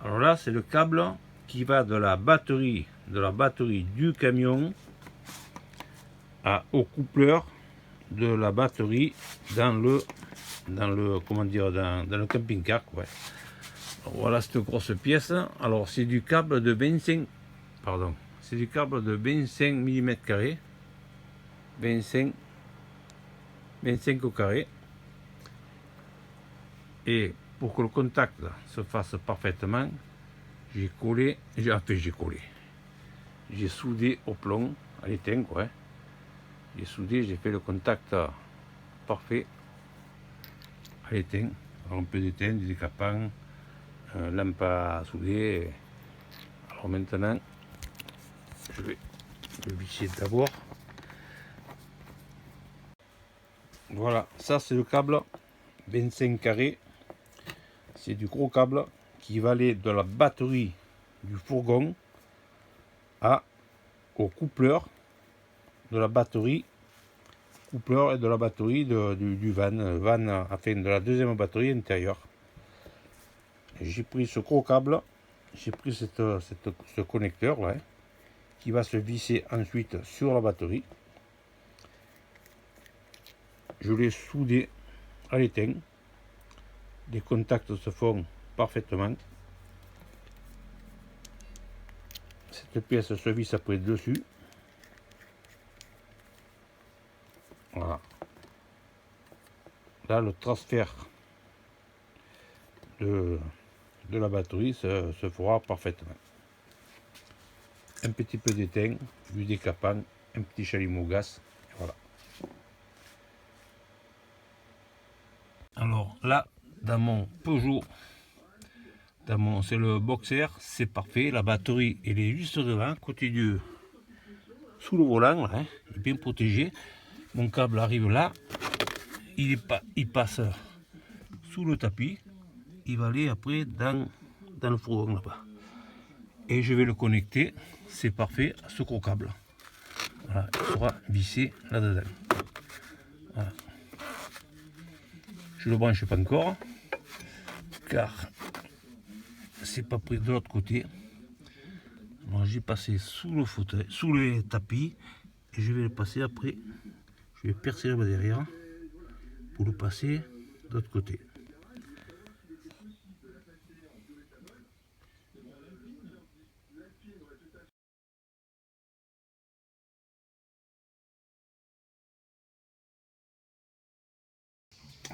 Alors là, c'est le câble qui va de la batterie du camion au coupleur de la batterie dans le camping-car. Ouais. Voilà cette grosse pièce. Alors c'est du câble de 25 mm carrés, 25 au carré. Et pour que le contact se fasse parfaitement, j'ai soudé au plomb, à l'étain, quoi. J'ai soudé, j'ai fait le contact parfait à l'étain. Un peu d'étain, du décapant, lampe à souder. Alors maintenant, je vais le visser d'abord. Voilà, ça c'est le câble 25 carrés. C'est du gros câble qui va aller de la batterie du fourgon au coupleur de la batterie et de la batterie du van, enfin de la deuxième batterie intérieure. J'ai pris ce gros câble, j'ai pris ce connecteur là, qui va se visser ensuite sur la batterie. Je l'ai soudé à l'étain. Les contacts se font parfaitement. Cette pièce se visse après dessus. Voilà. Là, le transfert de la batterie se fera parfaitement. Un petit peu d'étain, du décapant, un petit chalumeau gaz. Voilà. Alors là, dans mon Peugeot, c'est le Boxer, c'est parfait. La batterie, elle est juste devant, côté sous le volant, là, il est bien protégé. Mon câble arrive là, il passe sous le tapis, il va aller après dans le fourgon là-bas. Et je vais le connecter, c'est parfait, à ce gros câble. Voilà, il sera vissé là-dedans. Voilà. Je ne le branche pas encore, car c'est pas pris de l'autre côté. Alors j'ai passé sous le fauteuil, sous les tapis, et je vais le passer après. Je vais percer là-bas derrière pour le passer de l'autre côté.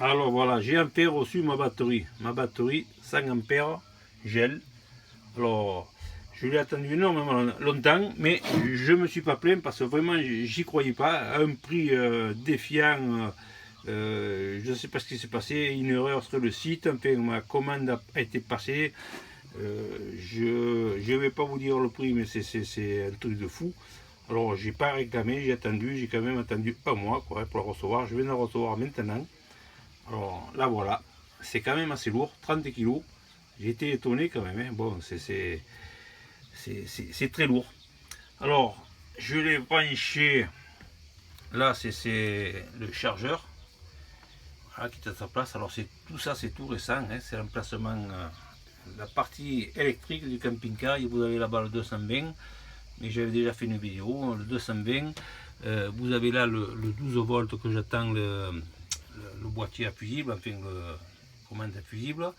Alors voilà, j'ai enfin reçu ma batterie 100 ampères gel. Alors je l'ai attendu énormément longtemps, mais je me suis pas plaint parce que vraiment j'y croyais pas. À un prix défiant, je ne sais pas ce qui s'est passé, une erreur sur le site, enfin ma commande a été passée. Je ne vais pas vous dire le prix, mais c'est un truc de fou. Alors j'ai pas réclamé, j'ai quand même attendu un mois quoi, pour la recevoir. Je viens de la recevoir maintenant. Alors là voilà, c'est quand même assez lourd, 30 kg. J'ai été étonné quand même, hein. Bon, c'est très lourd. Alors, je l'ai branché, là c'est le chargeur, voilà, qui est à sa place. Alors tout ça c'est tout récent, hein. C'est l'emplacement, la partie électrique du camping-car. Vous avez là-bas le 220, mais j'avais déjà fait une vidéo, le 220. Vous avez là le 12 volts que j'attends, le boîtier à fusible, enfin le commande à fusible.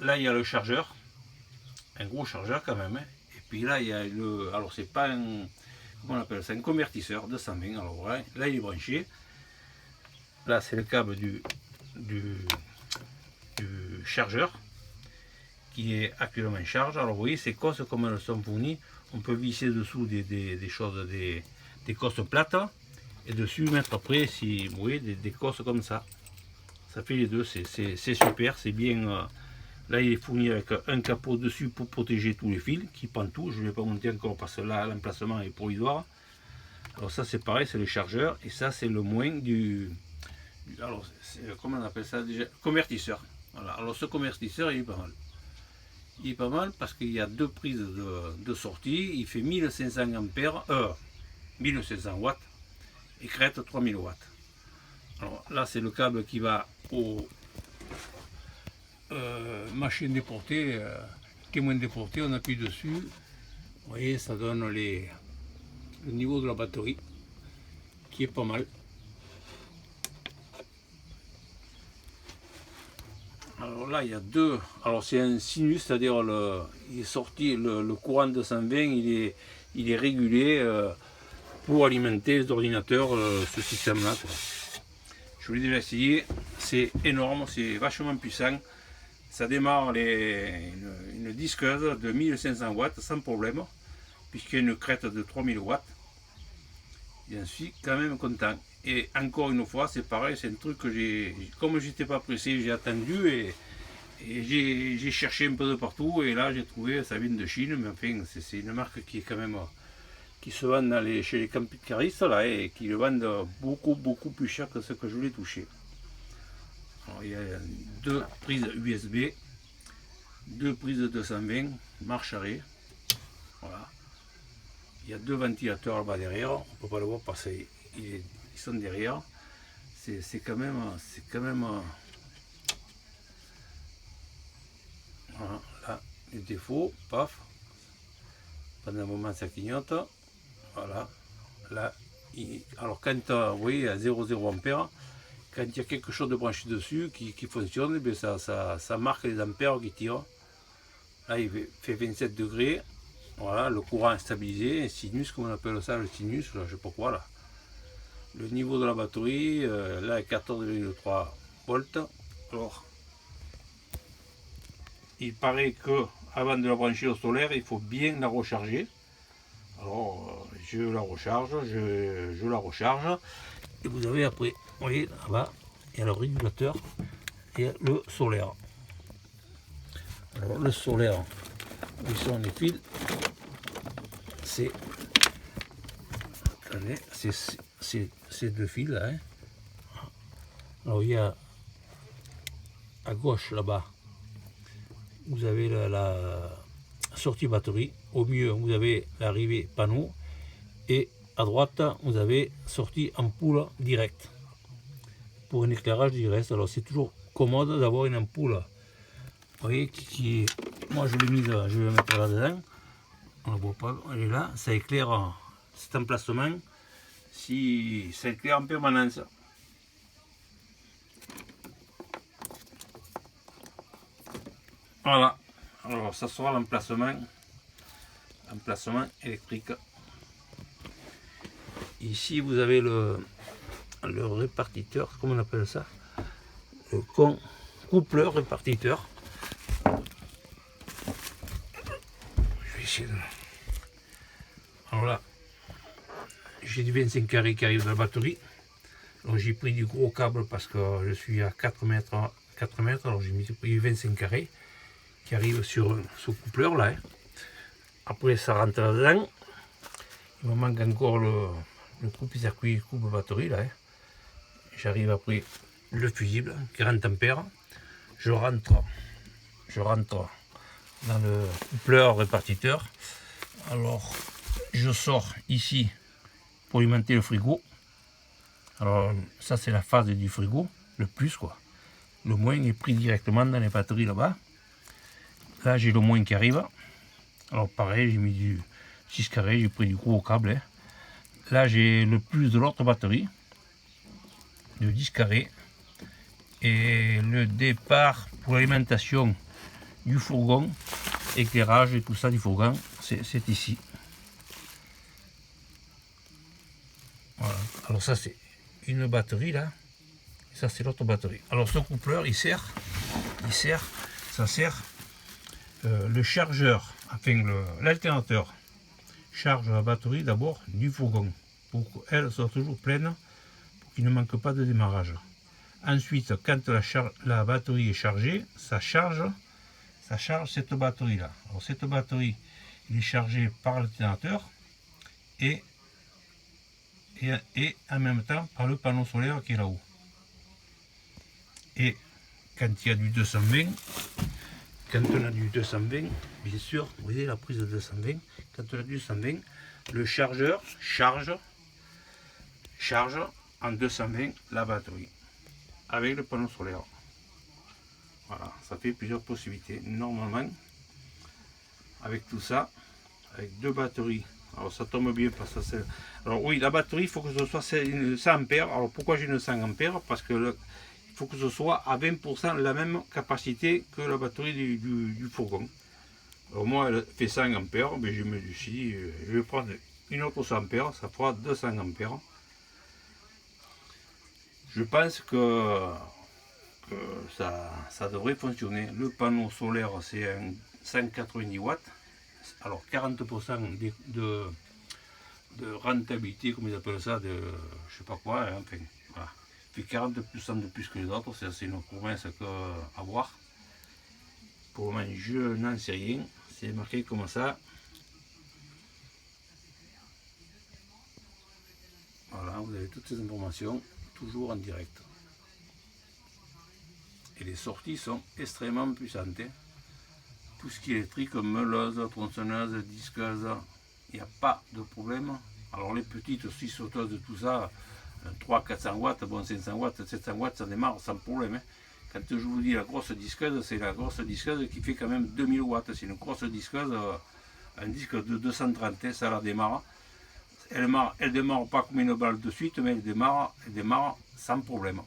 Là il y a le chargeur, un gros chargeur quand même, hein. Et puis là il y a alors c'est pas un, comment on appelle ça, un convertisseur 220. Alors voilà, là il est branché. Là c'est le câble du chargeur qui est actuellement en charge. Alors vous voyez, ces cosses comme elles sont fournies, on peut visser dessous des choses, des cosses plates, et dessus mettre après, si vous voyez, des cosses comme ça. Ça fait les deux, c'est super, c'est bien. Là il est fourni avec un capot dessus pour protéger tous les fils qui prend tout. Je ne vais pas monter encore parce que là l'emplacement est provisoire. Alors ça c'est pareil, c'est le chargeur, et ça c'est le moins alors comment on appelle ça déjà, convertisseur. Voilà. Alors ce convertisseur il est pas mal. Il est pas mal parce qu'il y a deux prises de sortie. Il fait 1500 ampères, 1500 watts, et crête 3000 watts. Alors là c'est le câble qui va machine déportée, témoin déporté, on appuie dessus. Vous voyez, ça donne le niveau de la batterie qui est pas mal. Alors là, il y a deux. Alors c'est un sinus, c'est-à-dire il est sorti le courant 220, il est régulé pour alimenter les ordinateurs, ce système-là. Je l'ai déjà essayé, c'est énorme, c'est vachement puissant. Ça démarre une disqueuse de 1500 watts sans problème, puisqu'il y a une crête de 3000 watts. J'en suis quand même content. Et encore une fois, c'est pareil, c'est un truc que comme j'étais pas pressé, j'ai attendu et j'ai cherché un peu de partout. Et là, j'ai trouvé, ça vient de Chine, mais enfin, c'est une marque qui est quand même, qui se vend chez les camping-caristes là, et qui le vendent beaucoup plus cher que ce que je voulais toucher. Alors, il y a deux prises USB, deux prises de 220, marche arrêt. Voilà. Il y a deux ventilateurs là-bas derrière, on ne peut pas le voir parce qu'ils sont derrière. C'est quand même. Voilà, là, les défauts, paf. Pendant un moment ça clignote. Voilà. Là, alors quand vous voyez à 0,0 ampères, quand il y a quelque chose de branché dessus qui fonctionne, bien ça marque les ampères qui tirent. Là il fait 27 degrés. Voilà, le courant est stabilisé, un sinus, comme on appelle ça, le sinus, là, je ne sais pas quoi là. Le niveau de la batterie, là est 14,3 volts. Alors, il paraît que avant de la brancher au solaire, il faut bien la recharger. Alors, je la recharge, je la recharge. Et vous avez après, vous voyez, là-bas, il y a le régulateur et le solaire. Alors, le solaire, où sont les fils? C'est ces deux fils là. Hein. Alors il y a à gauche là-bas, vous avez la sortie batterie. Au milieu, vous avez l'arrivée panneau. Et à droite, vous avez sortie ampoule directe. Pour un éclairage direct. Alors c'est toujours commode d'avoir une ampoule. Vous voyez moi je l'ai mise, je vais la mettre là-dedans. On ne voit pas, elle est là, ça éclaire cet emplacement, ça éclaire en permanence. Voilà, alors ça sera l'emplacement électrique. Ici vous avez le répartiteur, comment on appelle ça? Le coupleur répartiteur. Je vais essayer de... Alors là, j'ai du 25 carrés qui arrive de la batterie. Donc j'ai pris du gros câble parce que je suis à 4 mètres, alors j'ai pris 25 carrés qui arrive sur ce coupleur là. Hein. Après ça rentre là-dedans. Il me manque encore le coupe-circuit, coupe-batterie là. Hein. J'arrive après le fusible, 40 ampères. Je rentre dans le coupleur répartiteur. Alors je sors ici pour alimenter le frigo. Alors ça c'est la phase du frigo, le plus quoi. Le moins est pris directement dans les batteries là-bas. Là j'ai le moins qui arrive. Alors pareil, j'ai mis du 6 carrés, j'ai pris du gros câble. Hein. Là j'ai le plus de l'autre batterie, de 10 carrés. Et le départ pour l'alimentation du fourgon, éclairage et tout ça du fourgon, c'est ici. Voilà. Alors ça c'est une batterie là, et ça c'est l'autre batterie. Alors ce coupleur ça sert le chargeur, enfin l'alternateur charge la batterie d'abord du fourgon pour qu'elle soit toujours pleine, pour qu'il ne manque pas de démarrage. Ensuite, quand la batterie est chargée, ça charge cette batterie là. Alors cette batterie elle est chargée par l'alternateur et en même temps par le panneau solaire qui est là-haut. Et quand il y a du 220, bien sûr, vous voyez la prise de 220, quand on a du 220, le chargeur charge en 220 la batterie avec le panneau solaire. Voilà, ça fait plusieurs possibilités. Normalement, avec tout ça, avec 2 batteries, alors ça tombe bien parce que c'est... Alors oui, la batterie, il faut que ce soit une 100 ampères. Alors pourquoi j'ai une 100 ampères? Parce que il faut que ce soit à 20% la même capacité que la batterie du fourgon. Alors moi, elle fait 100 ampères, mais je me suis dit, je vais prendre une autre 100 ampères, ça fera 200 ampères. Je pense que ça devrait fonctionner. Le panneau solaire, c'est un 190 watts. Alors 40% de rentabilité, comme ils appellent ça, de je sais pas quoi, hein, enfin, voilà. Il fait 40% de plus que les autres, c'est une promesse à voir. Pour le moment, je n'en sais rien, c'est marqué comme ça. Voilà, vous avez toutes ces informations, toujours en direct. Et les sorties sont extrêmement puissantes. Hein. Tout ce qui est électrique, meuleuse, tronçonneuse, disqueuse, il n'y a pas de problème. Alors les petites aussi sauteuses de tout ça, 300-400 watts, bon 500 watts, 700 watts, ça démarre sans problème. Hein. Quand je vous dis la grosse disqueuse, c'est la grosse disqueuse qui fait quand même 2000 watts. C'est une grosse disqueuse, un disque de 230, ça la démarre. Elle démarre pas comme une balle de suite, mais elle démarre sans problème.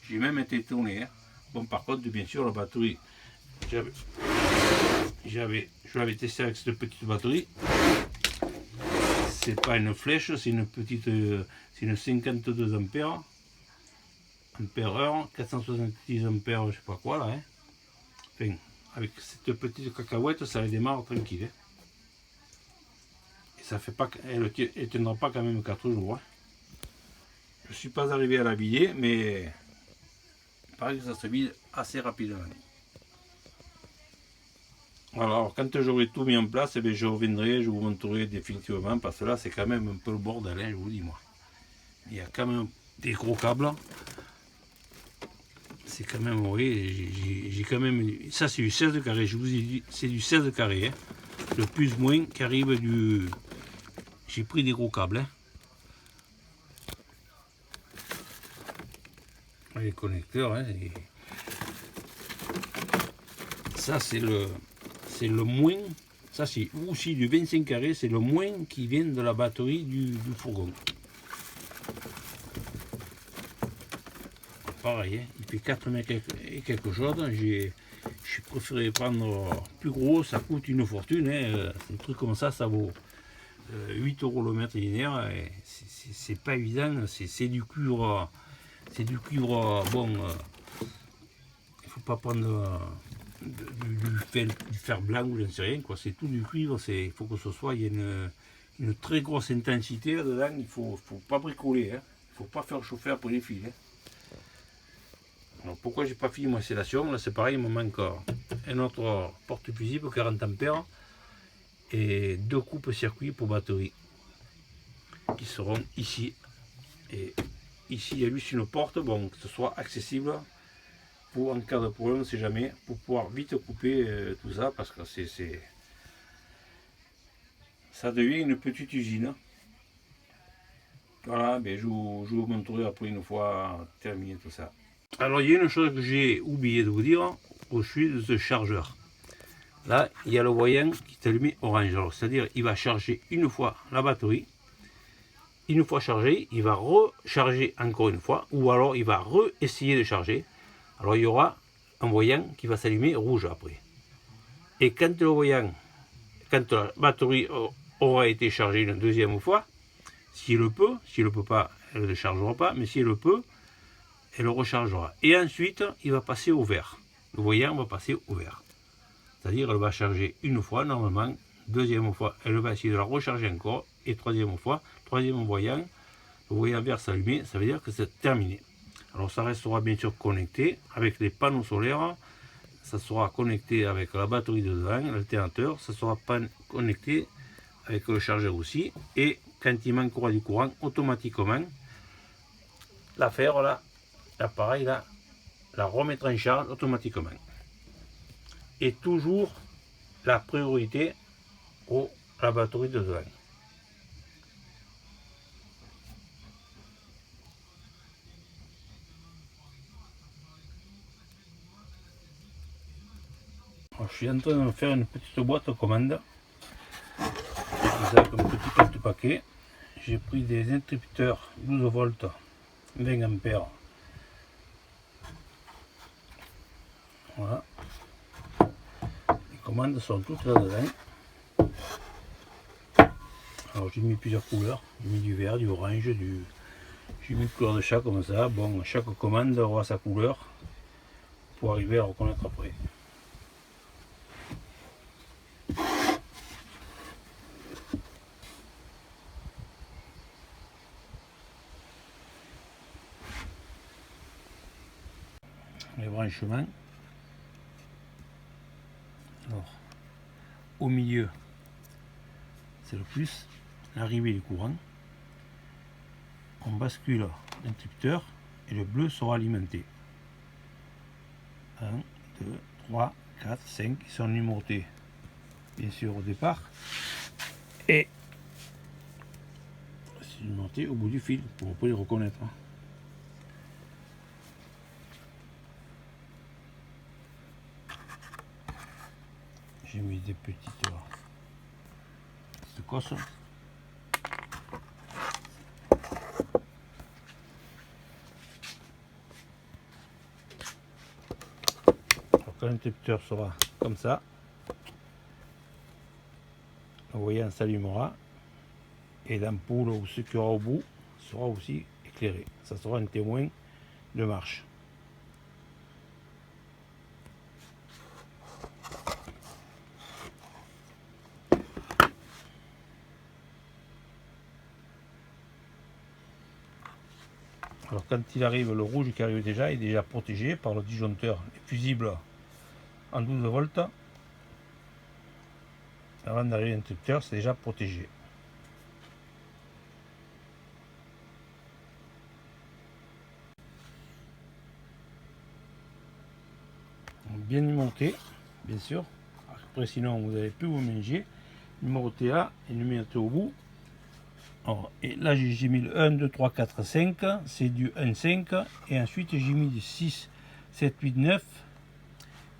J'ai même été étonné. Hein. Bon, par contre, bien sûr, la batterie, je l'avais testé avec cette petite batterie. C'est pas une flèche, c'est une petite, c'est une 52 ampères, ampère-heure, 470 ampères, je sais pas quoi là. Hein. Enfin, avec cette petite cacahuète, ça les démarre tranquille. Hein. Et ça fait pas, elle tiendra pas quand même 4 jours. Hein. Je suis pas arrivé à la vider, mais il paraît que ça se vide assez rapidement. Alors, quand j'aurai tout mis en place, eh bien, je reviendrai, je vous montrerai définitivement, parce que là, c'est quand même un peu le bordel, hein, je vous dis, moi. Il y a quand même des gros câbles. C'est quand même, oui, j'ai quand même... Ça, c'est du 16 carré, je vous ai dit, c'est du 16 carré. Hein. Le plus-moins qui arrive du... J'ai pris des gros câbles. Hein. Les connecteurs, hein, et... ça, c'est le moins... Ça, c'est aussi du 25 carré, c'est le moins qui vient de la batterie du fourgon. Pareil, hein, il fait 4 mètres et quelque chose. J'ai préféré prendre plus gros, ça coûte une fortune. Hein, un truc comme ça vaut 8 € le mètre linéaire. C'est pas évident, c'est du cuivre. C'est du cuivre, bon, il faut pas prendre du fer blanc ou je ne sais rien, quoi. C'est tout du cuivre, il faut que ce soit, il y a une très grosse intensité là-dedans, il faut pas bricoler, hein. Il faut pas faire chauffer après les fils. Hein. Alors pourquoi j'ai pas fini mon installation? Là c'est pareil, il me manque un autre porte-fusible 40 ampères et 2 coupes-circuits pour batterie qui seront ici. Et ici il y a juste une porte, bon, que ce soit accessible pour en cas de problème, on ne sait jamais, pour pouvoir vite couper tout ça, parce que ça devient une petite usine. Voilà, ben je vous montrerai après une fois terminé tout ça. Alors il y a une chose que j'ai oublié de vous dire au sujet de ce chargeur. Là, il y a le voyant qui est allumé orange. C'est-à-dire il va charger une fois la batterie. Une fois chargé, il va recharger encore une fois. Ou alors il va essayer de charger. Alors il y aura un voyant qui va s'allumer rouge après. Et quand la batterie aura été chargée une deuxième fois, si elle le peut pas, elle ne chargera pas. Mais si elle le peut, elle le rechargera. Et ensuite, il va passer au vert. Le voyant va passer au vert. C'est-à-dire, elle va charger une fois, normalement. Deuxième fois, elle va essayer de la recharger encore. Et troisième fois, troisième voyant, le voyant vert s'allumer, ça veut dire que c'est terminé. Alors, ça restera bien sûr connecté avec les panneaux solaires. Ça sera connecté avec la batterie dedans, l'alternateur. Ça sera connecté avec le chargeur aussi. Et quand il manquera du courant, automatiquement, l'affaire là, l'appareil là, la remettre en charge automatiquement. Et toujours la priorité à la batterie de dedans. Alors je suis en train de faire une petite boîte commande. Avec un petit porte-paquet. J'ai pris des interrupteurs 12 volts 20 ampères. Voilà. Les commandes sont toutes là-dedans. Alors j'ai mis plusieurs couleurs. J'ai mis du vert, du orange, j'ai mis une couleur de chat comme ça. Bon, chaque commande aura sa couleur pour arriver à reconnaître après. Les branchements. Alors, au milieu, c'est le plus, l'arrivée du courant. On bascule l'interrupteur et le bleu sera alimenté. 1, 2, 3, 4, 5, ils sont numérotés bien sûr au départ. Et c'est numéroté au bout du fil pour les reconnaître. J'ai mis des petites cosses. Alors quand l'interrupteur sera comme ça, le voyant s'allumera et l'ampoule ou ce qu'il y aura au bout sera aussi éclairé. Ça sera un témoin de marche. Alors quand il arrive, le rouge qui arrive déjà est déjà protégé par le disjoncteur fusible en 12 volts. Avant d'arriver l'interrupteur, c'est déjà protégé. Bien numéroté, bien sûr. Après sinon vous n'allez plus vous mélanger. Numéroté là et numéroté au bout. Alors, et là j'ai mis le 1, 2, 3, 4, 5, c'est du 1, 5, et ensuite j'ai mis du 6, 7, 8, 9,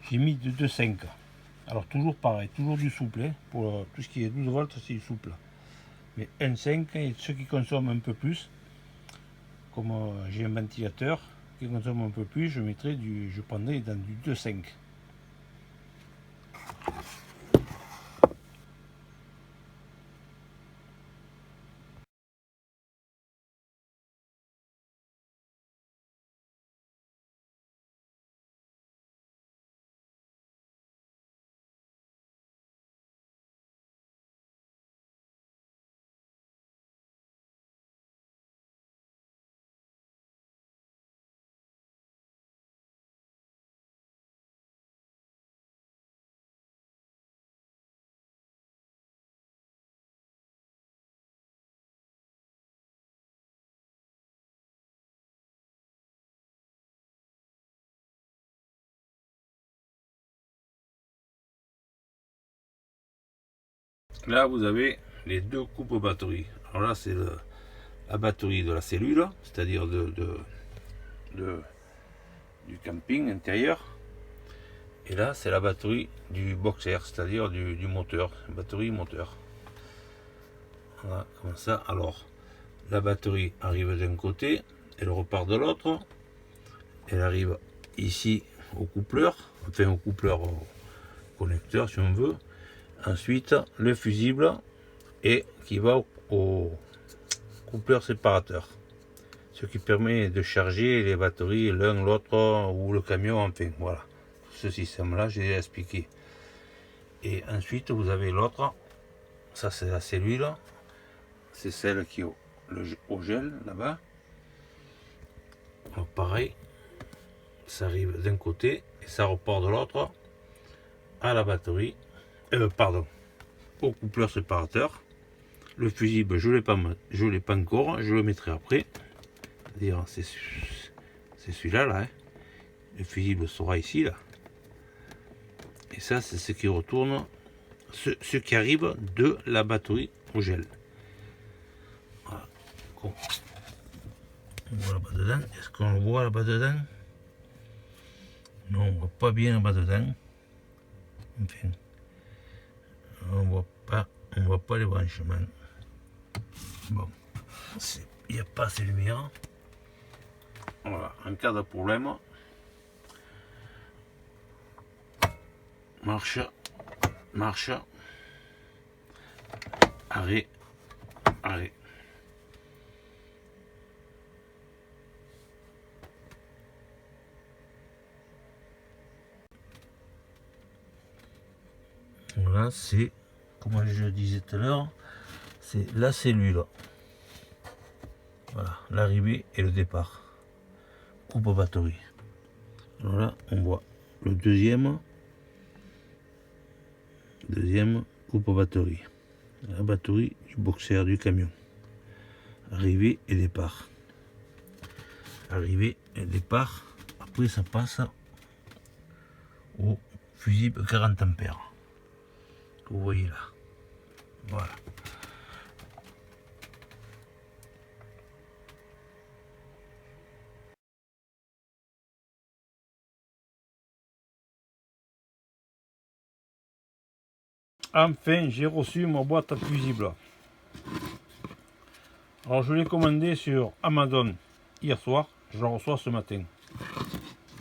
j'ai mis de 2, 5. Alors toujours pareil, toujours du souple, hein. Pour tout ce qui est 12 volts c'est du souple. Mais 1, 5, et ceux qui consomment un peu plus, comme j'ai un ventilateur qui consomme un peu plus, je prendrai dans du 2, 5. Là vous avez les deux coupes batteries. Alors là c'est la batterie de la cellule, c'est-à-dire du camping intérieur. Et là c'est la batterie du boxer, c'est-à-dire du moteur, batterie moteur. Voilà, comme ça. Alors la batterie arrive d'un côté, elle repart de l'autre, elle arrive ici au coupleur, enfin au coupleur, au connecteur si on veut. Ensuite le fusible et qui va au coupleur séparateur, ce qui permet de charger les batteries l'un l'autre ou le camion, enfin voilà, ce système là j'ai expliqué. Et ensuite vous avez l'autre, ça c'est la cellule, c'est celle qui est au gel là-bas. Pareil, ça arrive d'un côté et ça repart de l'autre à la batterie, pardon, au coupleur séparateur. Le fusible je l'ai pas encore, je le mettrai après, c'est-à-dire c'est celui-là là, hein. Le fusible sera ici là, et ça c'est ce qui retourne, ce qui arrive de la batterie au gel. Voilà. On voit là-bas dedans, est-ce qu'on le voit là-bas dedans? Non, on voit pas bien là-bas dedans. Enfin, on voit pas les branchements. Bon, il n'y a pas assez de lumière. Voilà, en cas de problème, marche, arrêt, arrêt. Voilà, c'est, comme je le disais tout à l'heure, c'est la cellule. Voilà, l'arrivée et le départ. Coupe batterie. Alors là, on voit le deuxième coupe batterie. La batterie du boxer du camion. Arrivée et départ. Arrivée et départ. Après, ça passe au fusible 40 ampères. Que vous voyez là. Voilà. Enfin, j'ai reçu ma boîte à fusible. Alors, je l'ai commandé sur Amazon hier soir. Je la reçois ce matin.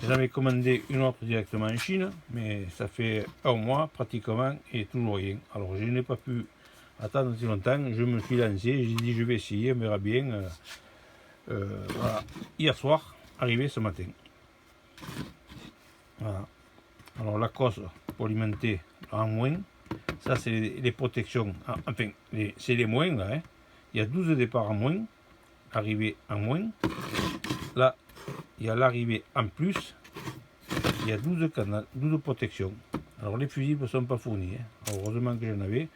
J'avais commandé une autre directement en Chine, mais ça fait un mois pratiquement et toujours rien. Alors, je n'ai pas pu attendre si longtemps. Je me suis lancé. J'ai dit, je vais essayer, on verra bien. Voilà. Hier soir, arrivé ce matin. Voilà. Alors, la cosse pour alimenter en moins. Ça, c'est les protections. Enfin, c'est les moins, là. Hein. Il y a 12 départs en moins. Arrivée en moins. Là, il y a l'arrivée en plus. Il y a 12 canaux, 12 protections. Alors, les fusibles ne sont pas fournis. Hein. Alors, heureusement que j'en avais.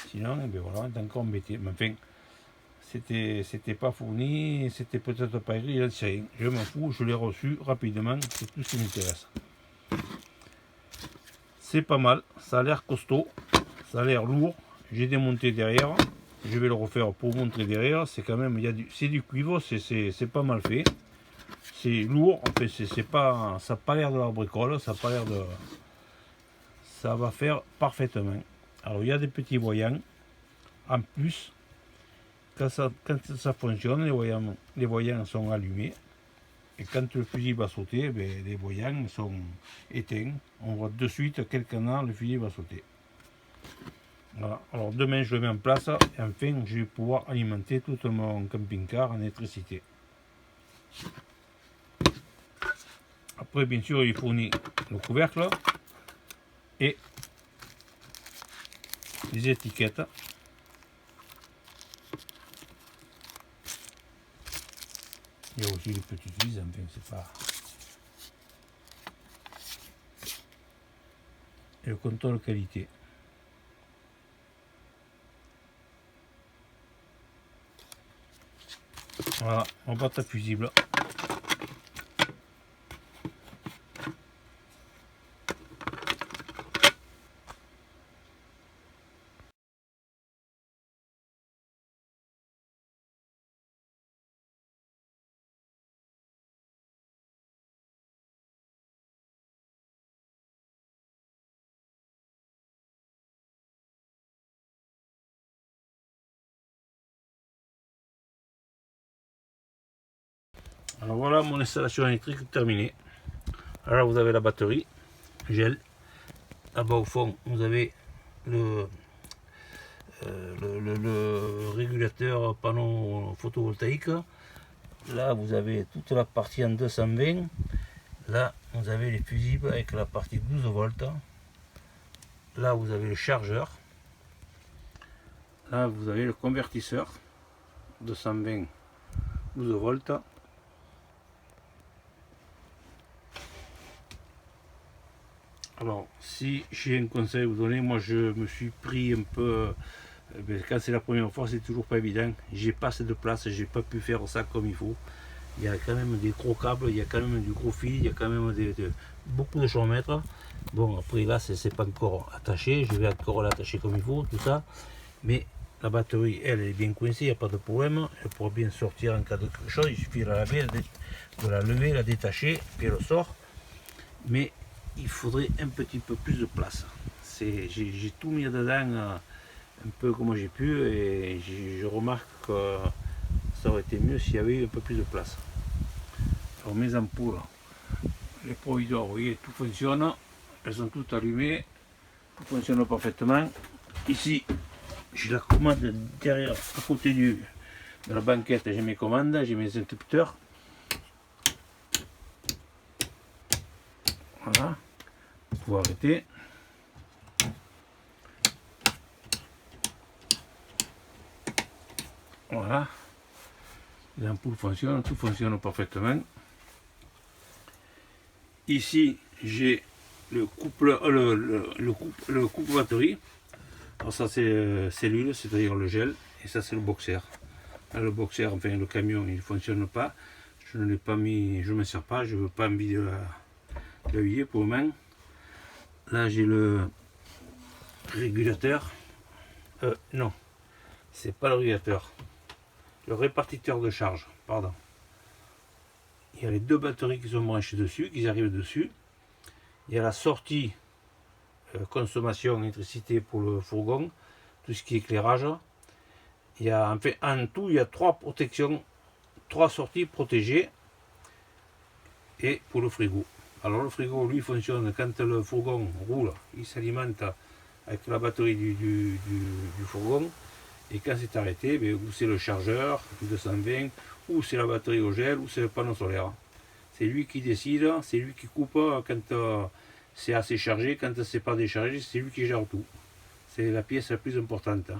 Sinon, eh bien, voilà, on est encore embêté. Mais enfin, c'était pas fourni. C'était peut-être pas écrit. Il sait rien. Je m'en fous. Je l'ai reçu rapidement. C'est tout ce qui m'intéresse. C'est pas mal. Ça a l'air costaud. Ça a l'air lourd. J'ai démonté derrière. Je vais le refaire pour vous montrer derrière. C'est quand même, c'est du cuivre. C'est pas mal fait. C'est lourd. En fait, c'est pas, ça n'a pas l'air de la bricole. Ça a pas l'air de. Ça va faire parfaitement. Alors, il y a des petits voyants. En plus, quand ça fonctionne, les voyants sont allumés. Et quand le fusil va sauter, ben, les voyants sont éteints. On voit de suite quel canal le fusil va sauter. Voilà. Alors demain je le mets en place et enfin je vais pouvoir alimenter tout mon camping-car en électricité. Après bien sûr il fournit le couvercle et les étiquettes. Il y a aussi les petites vis, enfin c'est pas. Et le contrôle qualité. Voilà, mon boîte à fusible. Alors voilà mon installation électrique terminée. Alors là vous avez la batterie, gel. Là-bas au fond vous avez le régulateur panneau photovoltaïque. Là vous avez toute la partie en 220. Là vous avez les fusibles avec la partie 12 volts. Là vous avez le chargeur. Là vous avez le convertisseur 220 12 volts. Alors si j'ai un conseil à vous donner, moi je me suis pris un peu, quand c'est la première fois c'est toujours pas évident, j'ai pas assez de place, j'ai pas pu faire ça comme il faut. Il y a quand même des gros câbles, il y a quand même du gros fil, il y a quand même beaucoup de choses à mettre. Bon après là c'est pas encore attaché, je vais encore l'attacher comme il faut, tout ça. Mais la batterie elle est bien coincée, il n'y a pas de problème, elle pourra bien sortir en cas de quelque chose, il suffit de la laver, de la lever, la détacher, puis elle sort. Mais il faudrait un petit peu plus de place. j'ai tout mis dedans un peu comme j'ai pu, et je remarque que ça aurait été mieux s'il y avait eu un peu plus de place. Alors mes ampoules, les providors, vous voyez, tout fonctionne, elles sont toutes allumées, tout fonctionne parfaitement. Ici, j'ai la commande derrière, à côté de la banquette, j'ai mes commandes, j'ai mes interrupteurs. Voilà, vous pouvez arrêter. Voilà, l'ampoule fonctionne, tout fonctionne parfaitement. Ici, j'ai le couple, le couple batterie. Alors ça c'est cellule, c'est-à-dire le gel, et ça c'est le boxer. Là, le boxer, enfin le camion, il ne fonctionne pas. Je ne l'ai pas mis, je ne me sers pas, je ne veux pas envie de la huiller pour le moment. Là j'ai le régulateur. Non, c'est pas le régulateur. Le répartiteur de charge, pardon. Il y a les deux batteries qui sont branchées dessus, qui arrivent dessus. Il y a la sortie consommation électricité pour le fourgon, tout ce qui est éclairage. Il y a, en fait, en tout, il y a 3 protections, 3 sorties protégées, et pour le frigo. Alors le frigo, lui, fonctionne quand le fourgon roule, il s'alimente avec la batterie du fourgon, et quand c'est arrêté, bien, ou c'est le chargeur 220, ou c'est la batterie au gel, ou c'est le panneau solaire. C'est lui qui décide, c'est lui qui coupe quand c'est assez chargé, quand c'est pas déchargé, c'est lui qui gère tout. C'est la pièce la plus importante.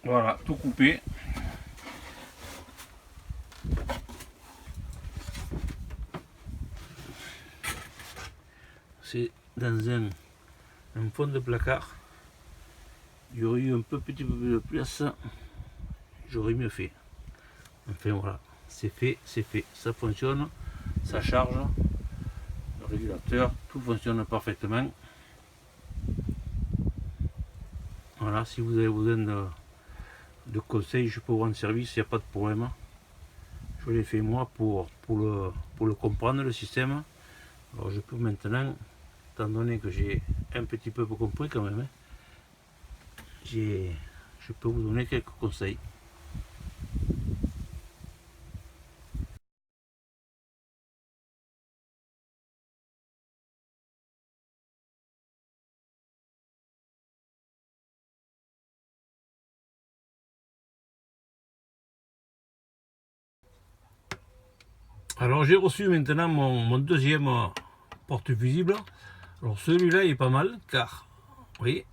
Voilà, tout coupé. C'est dans un fond de placard. Il y aurait eu un petit peu plus de place, j'aurais mieux fait. Enfin voilà, c'est fait, ça fonctionne, ça charge, le régulateur, tout fonctionne parfaitement. Voilà, si vous avez besoin de conseils, je peux vous rendre service, il n'y a pas de problème. Je l'ai fait moi pour le comprendre, le système. Alors je peux maintenant, étant donné que j'ai un petit peu compris quand même, je peux vous donner quelques conseils. Alors j'ai reçu maintenant mon deuxième porte-fusible. Alors celui-là est pas mal car, vous voyez,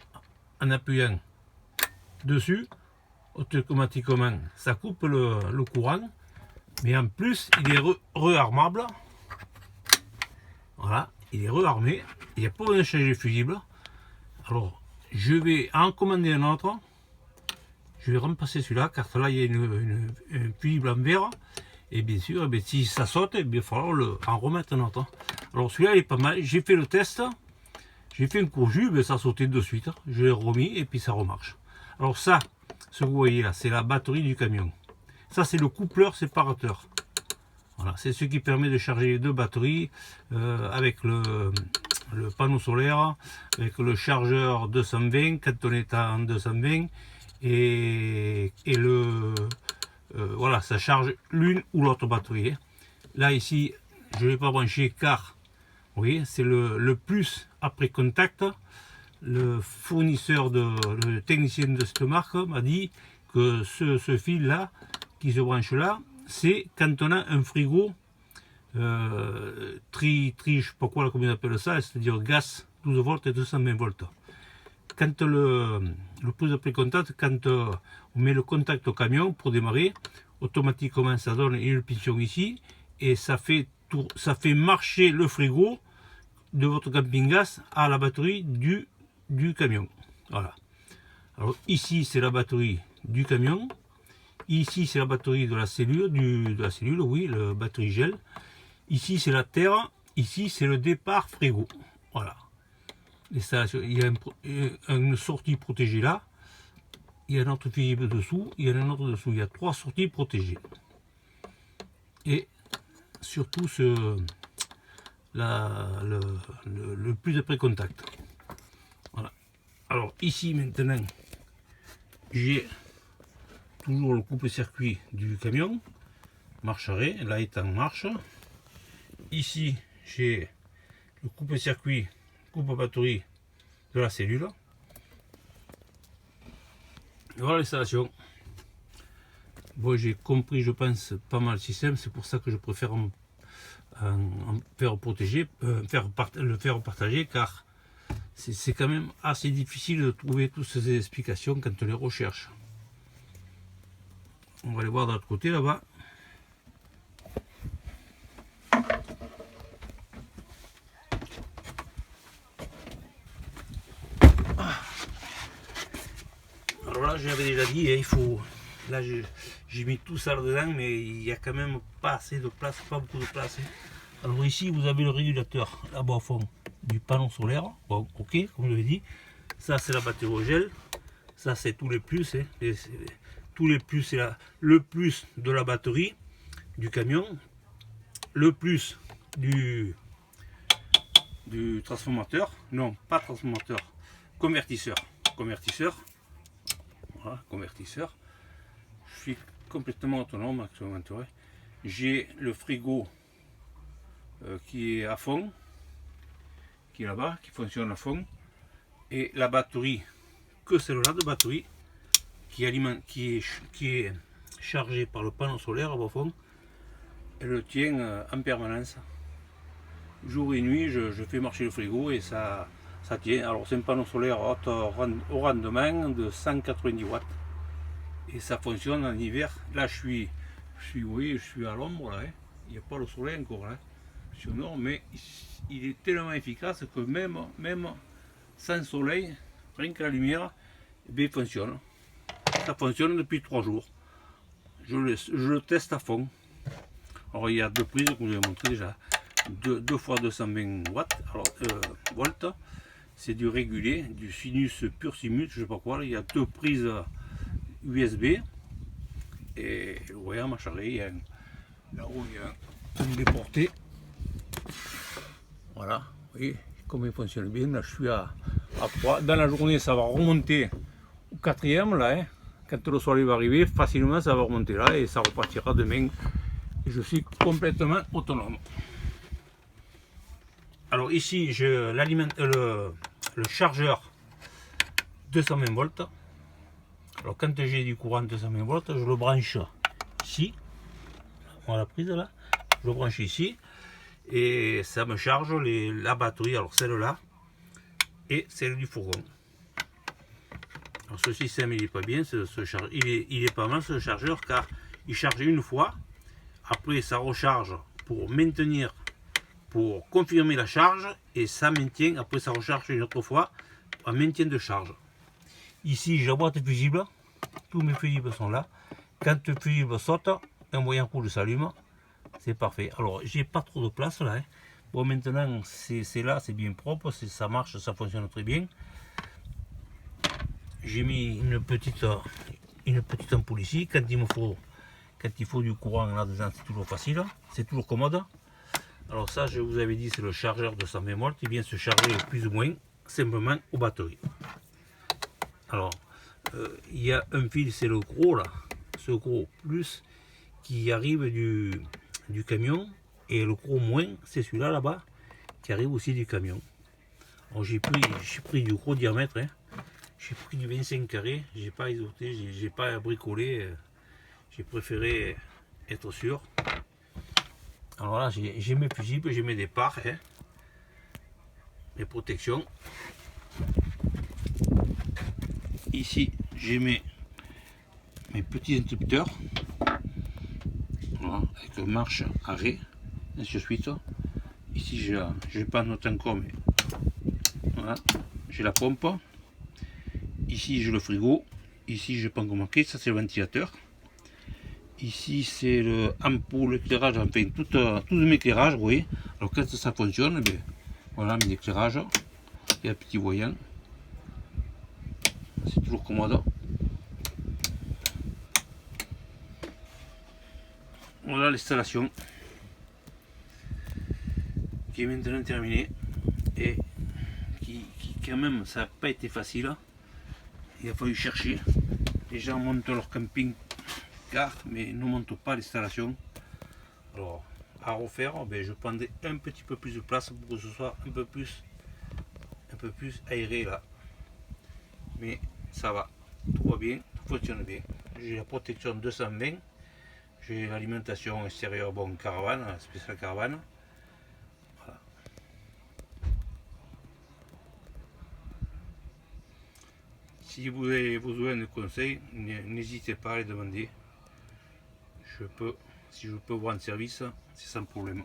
en appuyant dessus, automatiquement ça coupe le courant, mais en plus il est rearmable. Voilà, il est rearmé, il n'y a pas besoin de changer de fusible. Alors je vais en commander un autre, je vais remplacer celui-là car là il y a un fusible en verre. Et bien sûr, si ça saute, il va falloir en remettre un autre. Alors celui-là il est pas mal, j'ai fait le test, j'ai fait une courjube, ça a sauté de suite. Je l'ai remis et puis ça remarche. Alors ça, ce que vous voyez là, c'est la batterie du camion. Ça c'est le coupleur séparateur. Voilà, c'est ce qui permet de charger les deux batteries avec le panneau solaire, avec le chargeur 220 quand on est en 220 et voilà, ça charge l'une ou l'autre batterie. Là ici, je ne l'ai pas branché car, vous voyez, c'est le plus après contact. Le fournisseur, le technicien de cette marque m'a dit que ce fil là, qui se branche là, c'est quand on a un frigo je sais pas quoi, comment on appelle ça, c'est-à-dire gaz 12 volts et 220 volts. Quand le plus après contact, quand on met le contact au camion pour démarrer, automatiquement ça donne une impulsion ici et ça fait marcher le frigo de votre camping-gaz à la batterie du camion. Voilà. Alors ici c'est la batterie du camion, ici c'est la batterie de la cellule, oui, la batterie gel. Ici c'est la terre, ici c'est le départ frigo. Voilà. Il y a une sortie protégée là. il y a un autre fusible dessous, il y en a un autre dessous. Il y a 3 sorties protégées. Et surtout le plus de pré-contact. Voilà. Alors ici maintenant, j'ai toujours le coupe-circuit du camion, marche arrêt, là est en marche. Ici j'ai le coupe-circuit, coupe-batterie de la cellule. Voilà l'installation. Bon, j'ai compris, je pense, pas mal le système, c'est pour ça que je préfère en faire protéger, le faire partager, car c'est quand même assez difficile de trouver toutes ces explications quand on les recherche. On va aller voir de l'autre côté là-bas. Alors là, j'avais déjà dit, il faut. Là, j'ai mis tout ça là-dedans, mais il n'y a quand même pas assez de place, pas beaucoup de place. Alors ici, vous avez le régulateur là-bas au fond du panneau solaire. Bon, ok, comme je l'ai dit. Ça, c'est la batterie au gel. Ça, c'est tous les plus. Tous les plus, c'est le plus de la batterie du camion, le plus du transformateur. Non, pas transformateur, convertisseur. Voilà, convertisseur. Je suis complètement autonome actuellement. J'ai le frigo qui est à fond, qui est là-bas, qui fonctionne à fond, et la batterie, que celle-là de batterie, qui est chargée par le panneau solaire au fond. Elle le tient en permanence. Jour et nuit, je fais marcher le frigo et ça tient. Alors c'est un panneau solaire au rendement de 190 watts. Et ça fonctionne en hiver. Là je suis à l'ombre là, hein. Il n'y a pas le soleil encore là. Je suis au nord, mais il est tellement efficace que même sans soleil, rien que la lumière, il fonctionne. Ça fonctionne depuis 3 jours. Je le teste à fond. Alors il y a 2 prises, comme je vous ai montré déjà. 2 fois 220 watts. Alors volts. C'est du régulé, du sinus pur simul, je sais pas quoi. Il y a 2 prises USB. Et vous voyez, ma charrée, là-haut il y a une déportée. Voilà, vous voyez comment il fonctionne bien. Là je suis à 3. Dans la journée ça va remonter au 4e là. Hein. Quand le soleil va arriver, facilement ça va remonter là et ça repartira demain. Et je suis complètement autonome. Alors ici je l'alimente le chargeur 220 volts. Alors quand j'ai du courant 220 volts, je le branche ici. On a la prise là. Je le branche ici. Et ça me charge la batterie, alors celle-là et celle du fourgon. Alors ce système il est pas bien, il est pas mal ce chargeur car il charge une fois, après ça recharge pour maintenir, pour confirmer la charge et ça maintient, après ça recharge une autre fois en maintien de charge. Ici j'ai la boîte fusible, tous mes fusibles sont là. Quand le fusible saute, un voyant rouge s'allume. C'est parfait. Alors, j'ai pas trop de place là. Hein. Bon, maintenant, c'est là, c'est bien propre, ça marche, ça fonctionne très bien. J'ai mis une petite ampoule ici. Quand il faut du courant là-dedans, c'est toujours facile, c'est toujours commode. Alors ça, je vous avais dit, c'est le chargeur de 120 volts. Il vient se charger plus ou moins simplement aux batteries. Alors, il y a un fil, c'est le gros là, ce gros plus qui arrive du camion, et le gros moins c'est celui-là là-bas qui arrive aussi du camion. Alors j'ai pris du gros diamètre, hein. J'ai pris du 25 carrés, j'ai pas isoté, j'ai pas bricolé, j'ai préféré être sûr. Alors là j'ai mes fusibles, j'ai mes départs, hein. Mes protections. Ici j'ai mes petits interrupteurs. Voilà, avec marche, arrêt, ainsi de suite. Ici, je n'ai pas noté encore, mais voilà, j'ai la pompe. Ici, j'ai le frigo. Ici, je n'ai pas encore marqué, ça c'est le ventilateur. Ici, c'est l'ampoule, l'éclairage, enfin, tout mes éclairages, vous voyez. Alors, quand ça fonctionne, bien, voilà mes éclairages. Il y a un petit voyant. C'est toujours commode. Voilà l'installation qui est maintenant terminée et qui quand même ça n'a pas été facile. Il a fallu chercher. Les gens montent leur camping-car mais ne montent pas l'installation. Alors à refaire, ben, je prendrai un petit peu plus de place pour que ce soit un peu plus aéré là. Mais ça va, tout va bien, tout fonctionne bien. J'ai la protection 220, j'ai l'alimentation extérieure, bon, caravane, spéciale caravane. Voilà. Si vous avez besoin de conseils, n'hésitez pas à les demander. Si je peux vous rendre service, c'est sans problème.